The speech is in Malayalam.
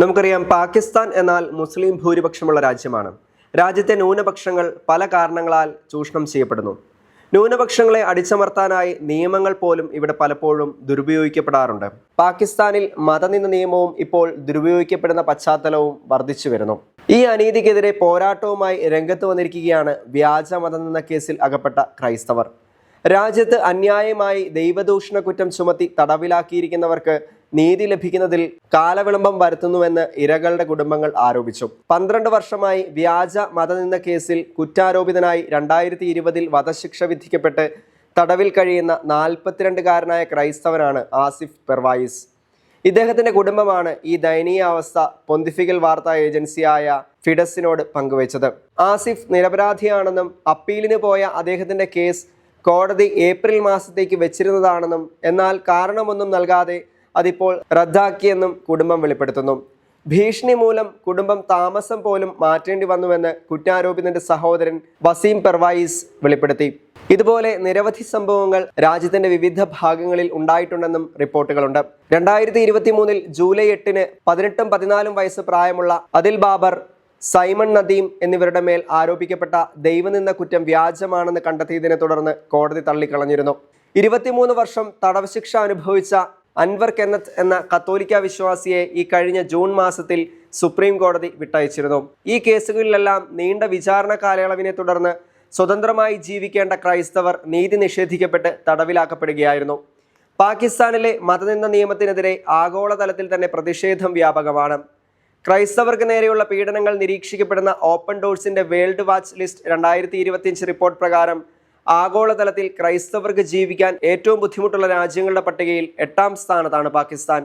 നമുക്കറിയാം, പാകിസ്ഥാൻ എന്നാൽ മുസ്ലിം ഭൂരിപക്ഷമുള്ള രാജ്യമാണ്. രാജ്യത്തെ ന്യൂനപക്ഷങ്ങൾ പല കാരണങ്ങളാൽ ചൂഷണം ചെയ്യപ്പെടുന്നു. ന്യൂനപക്ഷങ്ങളെ അടിച്ചമർത്താനായി നിയമങ്ങൾ പോലും ഇവിടെ പലപ്പോഴും ദുരുപയോഗിക്കപ്പെടാറുണ്ട്. പാകിസ്ഥാനിൽ മതനിന്ദ നിയമവും ഇപ്പോൾ ദുരുപയോഗിക്കപ്പെടുന്ന പശ്ചാത്തലവും വർദ്ധിച്ചു വരുന്നു. ഈ അനീതിക്കെതിരെ പോരാട്ടവുമായി രംഗത്ത് വന്നിരിക്കുകയാണ് വ്യാജ മതനിന്ദ കേസിൽ അകപ്പെട്ട ക്രൈസ്തവർ. രാജ്യത്ത് അന്യായമായി ദൈവദൂഷണ കുറ്റം ചുമത്തി തടവിലാക്കിയിരിക്കുന്നവർക്ക് നീതി ലഭിക്കുന്നതിൽ കാലവിളംബം വരുത്തുന്നുവെന്ന് ഇരകളുടെ കുടുംബങ്ങൾ ആരോപിച്ചു. 12 വർഷമായി വ്യാജ മതനിന്ദ കേസിൽ കുറ്റാരോപിതനായി 2020 വധശിക്ഷ വിധിക്കപ്പെട്ട് തടവിൽ കഴിയുന്ന 42-കാരനായ ക്രൈസ്തവനാണ് ആസിഫ് പെർവായിസ്. ഇദ്ദേഹത്തിന്റെ കുടുംബമാണ് ഈ ദയനീയാവസ്ഥ പൊന്തിഫിക്കൽ വാർത്താ ഏജൻസിയായ ഫിഡസിനോട് പങ്കുവച്ചത്. ആസിഫ് നിരപരാധിയാണെന്നും അപ്പീലിന് പോയ അദ്ദേഹത്തിന്റെ കേസ് കോടതി ഏപ്രിൽ മാസത്തേക്ക് വെച്ചിരുന്നതാണെന്നും എന്നാൽ കാരണമൊന്നും നൽകാതെ അതിപ്പോൾ റദ്ദാക്കിയെന്നും കുടുംബം വെളിപ്പെടുത്തുന്നു. ഭീഷണി മൂലം കുടുംബം താമസം പോലും മാറ്റേണ്ടി വന്നുവെന്ന് കുറ്റാരോപിതന്റെ സഹോദരൻ വസീം പെർവായിസ് വെളിപ്പെടുത്തി. ഇതുപോലെ നിരവധി സംഭവങ്ങൾ രാജ്യത്തിന്റെ വിവിധ ഭാഗങ്ങളിൽ ഉണ്ടായിട്ടുണ്ടെന്നും റിപ്പോർട്ടുകളുണ്ട്. 2023 ജൂലൈ 8 18ഉം 14ഉം വയസ്സ് പ്രായമുള്ള അദിൽ ബാബർ, സൈമൺ നദീം എന്നിവരുടെ മേൽ ആരോപിക്കപ്പെട്ട ദൈവനിന്ദ കുറ്റം വ്യാജമാണെന്ന് കണ്ടെത്തിയതിനെ തുടർന്ന് കോടതി തള്ളിക്കളഞ്ഞിരുന്നു. 23 വർഷം തടവ് ശിക്ഷ അനുഭവിച്ച അൻവർ കെന്നത്ത് എന്ന കത്തോലിക്ക വിശ്വാസിയെ ഈ കഴിഞ്ഞ ജൂൺ മാസത്തിൽ സുപ്രീം കോടതി വിട്ടയച്ചിരുന്നു. ഈ കേസുകളിലെല്ലാം നീണ്ട വിചാരണ കാലയളവിനെ തുടർന്ന് സ്വതന്ത്രമായി ജീവിക്കേണ്ട ക്രൈസ്തവർ നീതി നിഷേധിക്കപ്പെട്ട് തടവിലാക്കപ്പെടുകയായിരുന്നു. പാകിസ്ഥാനിലെ മതനിന്ദ നിയമത്തിനെതിരെ ആഗോളതലത്തിൽ തന്നെ പ്രതിഷേധം വ്യാപകമാണ്. ക്രൈസ്തവർക്ക് നേരെയുള്ള പീഡനങ്ങൾ നിരീക്ഷിക്കപ്പെടുന്ന ഓപ്പൺ ഡോഴ്സിന്റെ വേൾഡ് വാച്ച് ലിസ്റ്റ് 2025 റിപ്പോർട്ട് പ്രകാരം ആഗോളതലത്തിൽ ക്രൈസ്തവർക്ക് ജീവിക്കാൻ ഏറ്റവും ബുദ്ധിമുട്ടുള്ള രാജ്യങ്ങളുടെ പട്ടികയിൽ 8ാം സ്ഥാനത്താണ് പാകിസ്ഥാൻ.